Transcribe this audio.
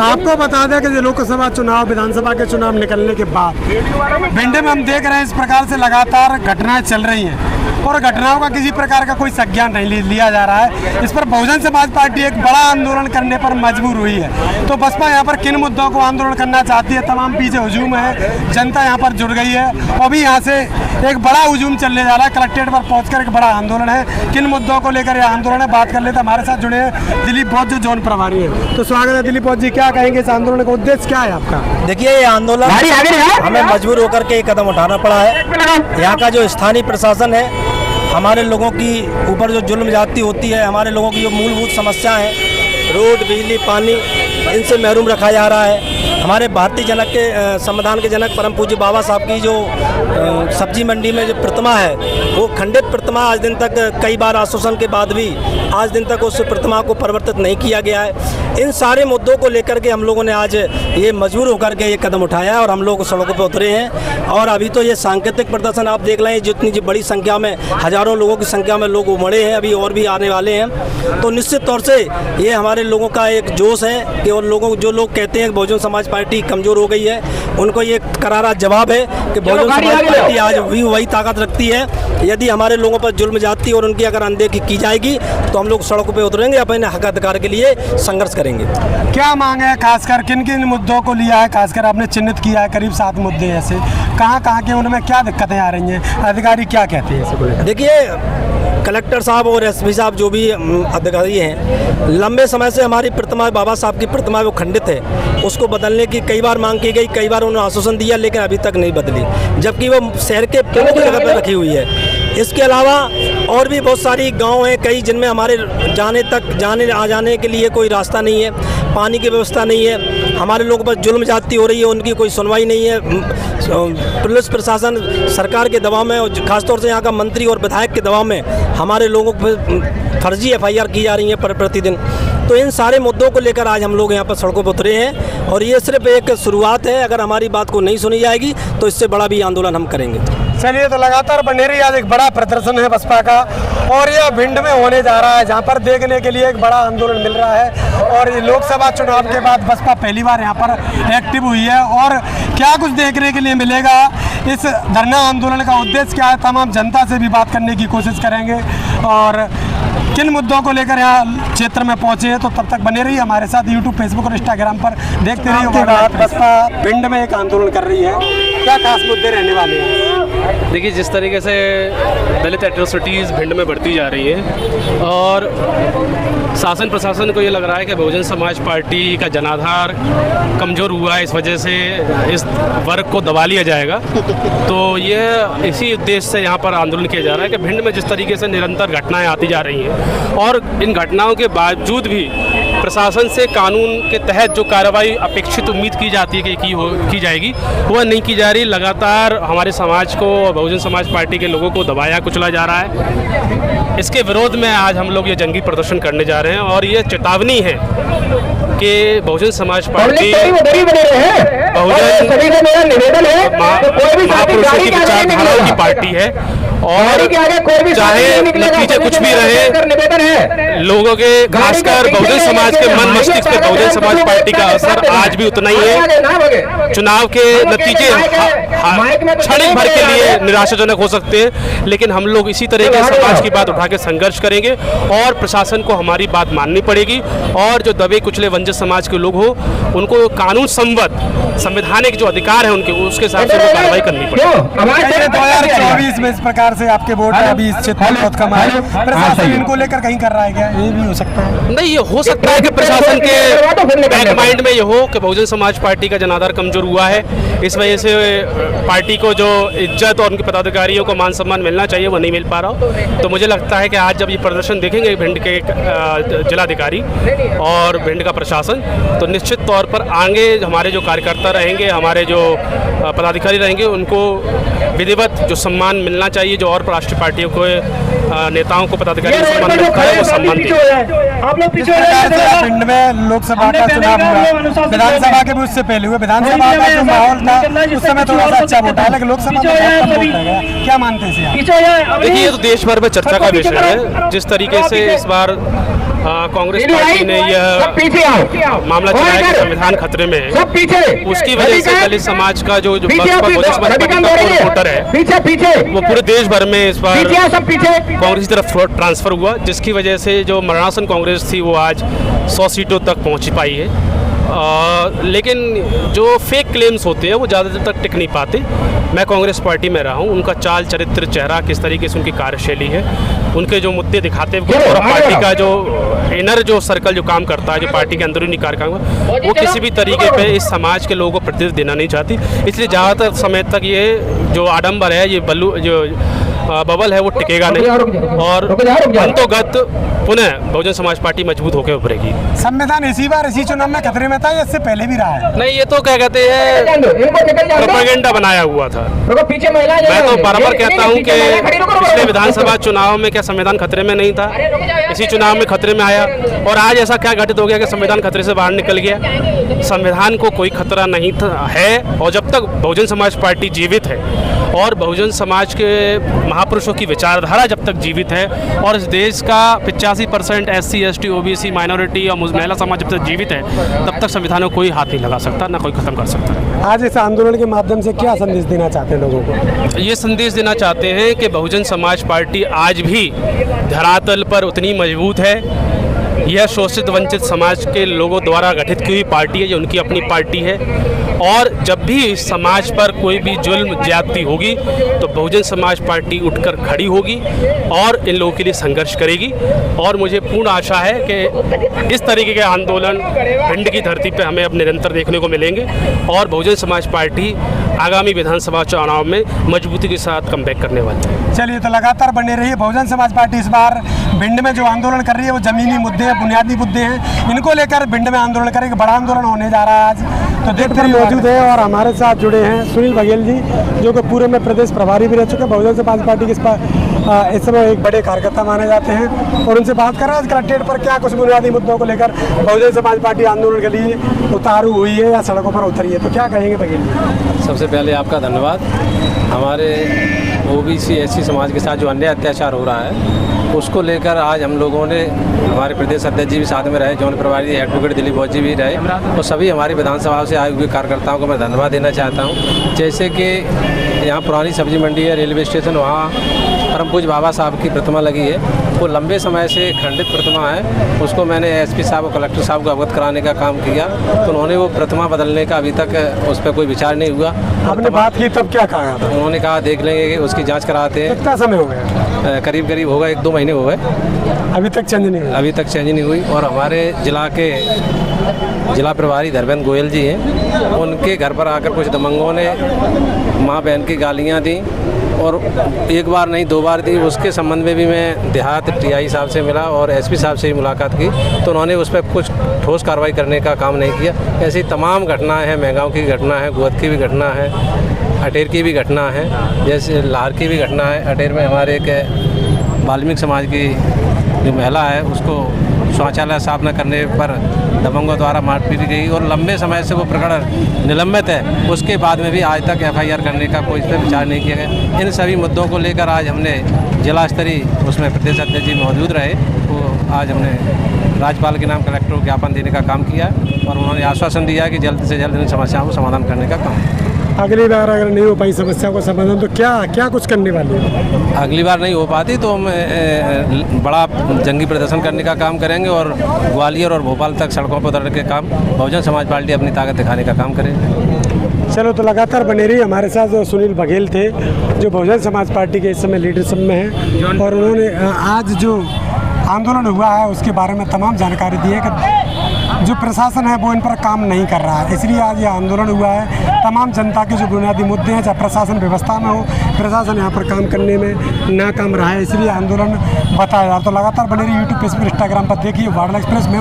आपको बता दें कि लोकसभा चुनाव, विधानसभा के चुनाव निकलने के बाद भिंड में हम देख रहे हैं इस प्रकार से लगातार घटनाएं चल रही हैं और घटनाओं का किसी प्रकार का कोई संज्ञान नहीं लिया जा रहा है। इस पर बहुजन समाज पार्टी एक बड़ा आंदोलन करने पर मजबूर हुई है। तो बसपा यहाँ पर किन मुद्दों को आंदोलन करना चाहती है? तमाम पीछे हुजूम है, जनता यहाँ पर जुड़ गई है और अभी यहाँ से एक बड़ा हुजूम चलने जा रहा है। कलेक्ट्रेट पर पहुंचकर एक बड़ा आंदोलन है। किन मुद्दों को लेकर यह आंदोलन है, बात कर लेते हैं। हमारे साथ जुड़े हैं दिलीप बौद्ध, जो जोन प्रभारी है। तो स्वागत है दिलीप बौद्ध जी, क्या कहेंगे इस आंदोलन का उद्देश्य क्या है आपका? देखिए, ये आंदोलन हमें मजबूर होकर के एक कदम उठाना पड़ा है। यहाँ का जो स्थानीय प्रशासन है, हमारे लोगों की ऊपर जो जुल्म ज्यादती होती है, हमारे लोगों की जो मूलभूत समस्याएं हैं, रोड, बिजली, पानी, इनसे महरूम रखा जा रहा है। हमारे भारतीय जनक के संविधान के जनक परम पूज्य बाबा साहब की जो सब्जी मंडी में जो प्रतिमा है, वो खंडित प्रतिमा आज दिन तक कई बार आश्वासन के बाद भी आज दिन तक उस प्रतिमा को परिवर्तित नहीं किया गया है। इन सारे मुद्दों को लेकर के हम लोगों ने आज ये मजबूर होकर के ये कदम उठाया है और हम लोग सड़कों पर उतरे हैं। और अभी तो ये सांकेतिक प्रदर्शन आप देख रहे हैं, जितनी बड़ी संख्या में, हजारों लोगों की संख्या में लोग उमड़े हैं, अभी और भी आने वाले हैं। तो निश्चित तौर से ये हमारे लोगों का एक जोश है कि जो लोग कहते हैं बहुजन समाज पार्टी कमज़ोर हो गई है, उनको ये करारा जवाब है कि बहुजन समाज पार्टी आज भी वही ताकत रखती है। यदि हमारे लोगों पर जुल्म ज्यादती और उनकी अगर अनदेखी की जाएगी तो हम लोग सड़कों पर उतरेंगे, अपने हक अधिकार के लिए संघर्ष करेंगे। क्या मांग है, खासकर किन किन मुद्दों को लिया है? खासकर आपने चिन्हित किया है करीब 7 मुद्दे ऐसे, कहाँ के उनमें क्या दिक्कतें आ रही हैं? अधिकारी क्या कहते हैं? देखिए, कलेक्टर साहब और एसपी साहब जो भी अधिकारी हैं, लंबे समय से हमारी प्रतिमा, बाबा साहब की प्रतिमा वो खंडित है, उसको बदलने की कई बार मांग की गई, कई बार उन्होंने आश्वासन दिया, लेकिन अभी तक नहीं बदली, जबकि वो शहर के प्रमुख जगह पर रखी हुई है। इसके अलावा और भी बहुत सारी गांव हैं कई, जिनमें हमारे जाने आ जाने के लिए कोई रास्ता नहीं है, पानी की व्यवस्था नहीं है, हमारे लोगों पर जुल्म ज्यादती हो रही है, उनकी कोई सुनवाई नहीं है। पुलिस प्रशासन सरकार के दबाव में और खासतौर से यहाँ का मंत्री और विधायक के दबाव में हमारे लोगों पर फर्जी FIR की जा रही है प्रतिदिन। तो इन सारे मुद्दों को लेकर आज हम लोग यहाँ पर सड़कों पर उतरे हैं और ये सिर्फ एक शुरुआत है। अगर हमारी बात को नहीं सुनी जाएगी तो इससे बड़ा भी आंदोलन हम करेंगे। चलिए, तो लगातार बने रही, आज एक बड़ा प्रदर्शन है बसपा का और यह भिंड में होने जा रहा है, जहां पर देखने के लिए एक बड़ा आंदोलन मिल रहा है। और लोकसभा चुनाव के बाद बसपा पहली बार यहां पर एक्टिव हुई है और क्या कुछ देखने के लिए मिलेगा, इस धरना आंदोलन का उद्देश्य क्या है, तमाम जनता से भी बात करने की कोशिश करेंगे और किन मुद्दों को लेकर यहाँ क्षेत्र में पहुंचे हैं। तो तब तक बने रही हमारे साथ YouTube, Facebook और Instagram पर देखते रहिए। बसपा भिंड में एक आंदोलन कर रही है, क्या खास मुद्दे रहने वाले हैं? देखिए, जिस तरीके से दलित एट्रोसिटीज़ भिंड में बढ़ती जा रही है और शासन प्रशासन को ये लग रहा है कि बहुजन समाज पार्टी का जनाधार कमज़ोर हुआ है, इस वजह से इस वर्ग को दबा लिया जाएगा। तो ये इसी उद्देश्य से यहाँ पर आंदोलन किया जा रहा है कि भिंड में जिस तरीके से निरंतर घटनाएं आती जा रही हैं और इन घटनाओं के बावजूद भी प्रशासन से कानून के तहत जो कार्रवाई अपेक्षित उम्मीद की जाती है कि की जाएगी, वह नहीं की जा रही। लगातार हमारे समाज को, बहुजन समाज पार्टी के लोगों को दबाया कुचला जा रहा है। इसके विरोध में आज हम लोग ये जंगी प्रदर्शन करने जा रहे हैं और ये चेतावनी है कि बहुजन समाज पार्टी महापुरुषों की विचारधाराओं की पार्टी है और चाहे नतीजे कुछ भी रहे, लोगों के, खासकर बहुजन समाज के मन मस्तिष्क पे बहुजन समाज पार्टी का असर आज भी उतना ही है। चुनाव के नतीजे क्षणिक भर के लिए निराशाजनक हो सकते हैं, लेकिन हम लोग इसी तरह के समाज की बात उठा के संघर्ष करेंगे और प्रशासन को हमारी बात माननी पड़ेगी और जो दबे कुचले वंचित समाज के लोग हो, उनको कानून संबद्ध संवैधानिक जो अधिकार है उनके, उसके हिसाब से वो कार्रवाई करनी पड़ेगी। 2024 में इस प्रकार से आपके वोट है, अभी इस क्षेत्र में बहुत कम है, प्रशासन इनको लेकर कहीं कर रहा है क्या? ये भी हो सकता है। नहीं, ये हो सकता है कि प्रशासन के बैक माइंड में ये हो कि बहुजन समाज पार्टी का जनाधार कमजोर हुआ है, इस वजह से पार्टी को जो इज्जत और उनके पदाधिकारियों को मान सम्मान मिलना चाहिए वो नहीं मिल पा रहा हो। तो मुझे लगता है कि आज जब ये प्रदर्शन देखेंगे भिंड के जिलाधिकारी और भिंड का प्रशासन, तो निश्चित तौर पर आगे हमारे जो कार्यकर्ता रहेंगे, हमारे जो पदाधिकारी रहेंगे, उनको विधिवत जो सम्मान मिलना चाहिए, जो और राष्ट्रीय पार्टियों को नेताओं को पदाधिकारियों को सम्मान मिलता है, वो सम्मान दें। भिंड में लोकसभा का चुनाव हुआ, विधानसभा के भी उससे पहले हुए, विधानसभा का जो माहौल था उस समय थोड़ा सा अच्छा वोट है, लेकिन लोकसभा में बहुत कम वोट गया। क्या मानते हैं? देखिए, ये तो देश भर में चर्चा का विषय है। जिस तरीके से इस बार कांग्रेस पार्टी ने यह मामला चलाया कि संविधान खतरे में है, उसकी वजह से दलित समाज का जो बसपा बहुजन समाज पार्टी का वोटर है वो पूरे देश भर में इस बार कांग्रेस की तरफ ट्रांसफर हुआ, जिसकी वजह से जो मरणासन कांग्रेस थी वो आज 100 सीटों तक पहुंच पाई है। लेकिन जो फेक क्लेम्स होते हैं वो ज़्यादा देर तक टिक नहीं पाते। मैं कांग्रेस पार्टी में रहा हूँ, उनका चाल चरित्र चेहरा किस तरीके से उनकी कार्यशैली है, उनके जो मुद्दे दिखाते हैं और पार्टी का जो इनर जो सर्कल जो काम करता है, जो पार्टी के अंदरूनी कार्यक्रम वो किसी भी तरीके पे इस समाज के लोगों को प्रतिनिधित्व देना नहीं चाहती। इसलिए ज़्यादातर समय तक ये जो आडंबर है, ये जो बबल है वो टिकेगा नहीं और अंतोगत पुनः बहुजन समाज पार्टी मजबूत होकर उभरेगी। संविधान इसी बार इसी चुनाव में खतरे में था या इससे पहले भी रहा है? नहीं, ये तो क्या कहते हैं प्रोपेगेंडा बनाया हुआ था। मैं तो बराबर कहता हूँ कि पिछले विधानसभा चुनाव में क्या संविधान खतरे में नहीं था, इसी चुनाव में खतरे में आया और आज ऐसा क्या घटित हो गया कि संविधान खतरे से बाहर निकल गया। संविधान को कोई खतरा नहीं है और जब तक बहुजन समाज पार्टी जीवित है और बहुजन समाज के महापुरुषों की विचारधारा जब तक जीवित है और इस देश का 85% SC ST OBC माइनॉरिटी और महिला समाज जब तक जीवित है तब तक संविधान को कोई हाथ नहीं लगा सकता, ना कोई खत्म कर सकता। आज इस आंदोलन के माध्यम से क्या संदेश देना चाहते हैं लोगों को? ये संदेश देना चाहते हैं कि बहुजन समाज पार्टी आज भी धरातल पर उतनी मजबूत है। यह शोषित वंचित समाज के लोगों द्वारा गठित की हुई पार्टी है, जो उनकी अपनी पार्टी है और जब भी इस समाज पर कोई भी जुल्म ज्यादती होगी तो बहुजन समाज पार्टी उठकर खड़ी होगी और इन लोगों के लिए संघर्ष करेगी। और मुझे पूर्ण आशा है कि इस तरीके के आंदोलन भिंड की धरती पर हमें अब निरंतर देखने को मिलेंगे और बहुजन समाज पार्टी आगामी विधानसभा चुनाव में मजबूती के साथ कमबैक करने वाली है। चलिए, तो लगातार बने रहिए। बहुजन समाज पार्टी इस बार भिंड में जो आंदोलन कर रही है वो जमीनी मुद्दे हैं, बुनियादी मुद्दे हैं, इनको लेकर भिंड में आंदोलन करेंगे। बड़ा आंदोलन होने जा रहा है आज, तो देखते रहिए। मौजूद है और हमारे साथ जुड़े हैं सुनील बघेल जी, जो कि पूरे में प्रदेश प्रभारी भी रह चुके हैं बहुजन समाज पार्टी के। इस समय एक बड़े कार्यकर्ता माने जाते हैं और उनसे बात कर रहे हैं आज कलेक्ट्रेट पर क्या कुछ बुनियादी मुद्दों को लेकर बहुजन समाज पार्टी आंदोलन के लिए उतारू हुई है या सड़कों पर उतरी है, तो क्या कहेंगे बघेल जी? सबसे पहले आपका धन्यवाद। हमारे OBC SC समाज के साथ जो अन्याय अत्याचार हो रहा है उसको लेकर आज हम लोगों ने, हमारे प्रदेश अध्यक्ष जी भी साथ में रहे, जौन प्रभारी एडवोकेट दिलीप बोस जी भी रहे और सभी हमारी विधानसभा से आए हुए कार्यकर्ताओं को मैं धन्यवाद देना चाहता हूँ। जैसे कि यहाँ पुरानी सब्जी मंडी है, रेलवे स्टेशन, वहाँ परम पूज्य बाबा साहब की प्रतिमा लगी है। वो लंबे समय से खंडित प्रतिमा है, उसको मैंने SP साहब और कलेक्टर साहब को अवगत कराने का काम किया तो उन्होंने वो प्रतिमा बदलने का अभी तक उस पर कोई विचार नहीं हुआ। आपने बात की तब क्या कहा था? उन्होंने कहा देख लेंगे कि उसकी जाँच कराते हैं। कितना समय हो गया? करीब होगा 1-2 महीने हो गए, अभी तक चेंज नहीं हुई। अभी तक चेंज नहीं हुई। और हमारे जिला प्रभारी धर्मेंद्र गोयल जी हैं, उनके घर पर आकर कुछ दबंगों ने माँ बहन की गालियाँ दी और एक बार नहीं 2 बार दी। उसके संबंध में भी मैं देहात TI साहब से मिला और SP साहब से भी मुलाकात की तो उन्होंने उस पर कुछ ठोस कार्रवाई करने का काम नहीं किया। ऐसी तमाम घटनाएं हैं, मेहगांव की घटना है, गोहद की भी घटना है, अटेर की भी घटना है, जैसे लाहौर की भी घटना है। अटेर में हमारे एक वाल्मीकि समाज की जो महिला है उसको शौचालय साफ न करने पर दबंगों द्वारा मारपीट गई और लंबे समय से वो प्रकरण निलंबित है। उसके बाद में भी आज तक FIR करने का कोई इस पर विचार नहीं किया गया। इन सभी मुद्दों को लेकर आज हमने जिला स्तरीय, उसमें प्रदेश अध्यक्ष जी मौजूद रहे, तो आज हमने राज्यपाल के नाम कलेक्टर को ज्ञापन देने का काम किया और उन्होंने आश्वासन दिया कि जल्द से जल्द इन समस्याओं को समाधान करने का काम। अगली बार अगर नहीं हो पाई समस्या को समाधान तो क्या कुछ करने वाले हैं? अगली बार नहीं हो पाती तो हम बड़ा जंगी प्रदर्शन करने का काम करेंगे और ग्वालियर और भोपाल तक सड़कों पर उतरने के काम बहुजन समाज पार्टी अपनी ताकत दिखाने का काम करेगी। चलो, तो लगातार बने रही। हमारे साथ जो सुनील बघेल थे, जो बहुजन समाज पार्टी के इस समय लीडरशिप में हैं और उन्होंने आज जो आंदोलन हुआ है उसके बारे में तमाम जानकारी दी है कि जो प्रशासन है वो इन पर काम नहीं कर रहा है, इसलिए आज ये आंदोलन हुआ है। तमाम जनता के जो बुनियादी मुद्दे हैं, चाहे प्रशासन व्यवस्था में हो, प्रशासन यहाँ पर काम करने में नाकाम रहा है, इसलिए आंदोलन बताया। तो लगातार बने रही YouTube, Facebook, Instagram पर देखिए वार्डल एक्सप्रेस में।